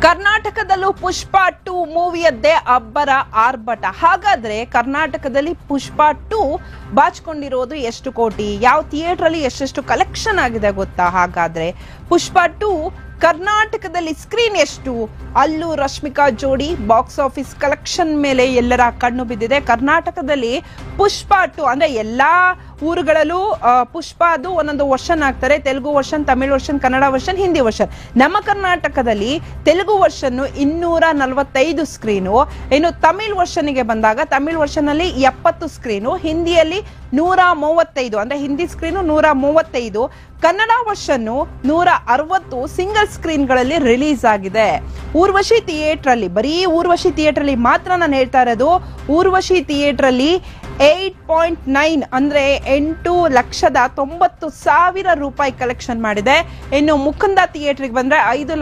ಕರ್ನಾಟಕದಲ್ಲೂ ಪುಷ್ಪ 2 ಮೂವಿಯದ್ದೇ ಅಬ್ಬರ ಆರ್ಭಟ. ಹಾಗಾದ್ರೆ ಕರ್ನಾಟಕದಲ್ಲಿ ಪುಷ್ಪ 2 ಬಾಚಿಕೊಂಡಿರೋದು ಎಷ್ಟು ಕೋಟಿ, ಯಾವ ಥಿಯೇಟರ್ ಅಲ್ಲಿ ಎಷ್ಟೆಷ್ಟು ಕಲೆಕ್ಷನ್ ಆಗಿದೆ ಗೊತ್ತಾ? ಹಾಗಾದ್ರೆ ಪುಷ್ಪ 2 ಕರ್ನಾಟಕದಲ್ಲಿ ಸ್ಕ್ರೀನ್ ಎಷ್ಟು? ಅಲ್ಲೂ ರಶ್ಮಿಕಾ ಜೋಡಿ ಬಾಕ್ಸ್ ಆಫೀಸ್ ಕಲೆಕ್ಷನ್ ಮೇಲೆ ಎಲ್ಲರ ಕಣ್ಣು ಬಿದ್ದಿದೆ. ಕರ್ನಾಟಕದಲ್ಲಿ ಪುಷ್ಪ 2 ಅಂದ್ರೆ ಎಲ್ಲಾ ಊರುಗಳಲ್ಲೂ ಪುಷ್ಪ ಅದು ಒಂದೊಂದು ವರ್ಷನ್ ಆಗ್ತಾರೆ. Telugu version, Tamil version, Kannada version, Hindi version. ನಮ್ಮ ಕರ್ನಾಟಕದಲ್ಲಿ ತೆಲುಗು ವರ್ಷನ್ 245 ಸ್ಕ್ರೀನು, ಇನ್ನು ತಮಿಳ್ ವರ್ಷನ್ಗೆ ಬಂದಾಗ ತಮಿಳ್ ವರ್ಷನ್ ಅಲ್ಲಿ 70 ಸ್ಕ್ರೀನು, ಹಿಂದಿಯಲ್ಲಿ 135 ಅಂದ್ರೆ Hindi screen 135, Kannada version 160 single screen ಗಳಲ್ಲಿ ರಿಲೀಸ್ ಆಗಿದೆ. ಊರ್ವಶಿ ಥಿಯೇಟರ್ ಅಲ್ಲಿ, ಬರೀ ಊರ್ವಶಿ ಥಿಯೇಟರ್ ಅಲ್ಲಿ ಮಾತ್ರ ನಾನು ಹೇಳ್ತಾ ಇರೋದು, ಊರ್ವಶಿ ಥಿಯೇಟರ್ ಅಲ್ಲಿ 8.9 ಅಂದ್ರೆ 8,90,000 ರೂಪಾಯಿ ಕಲೆಕ್ಷನ್ ಮಾಡಿದೆ. ಇನ್ನು ಮುಕುಂದ ಥಿಯೇಟರ್ಗೆ ಬಂದ್ರೆ 5,00,000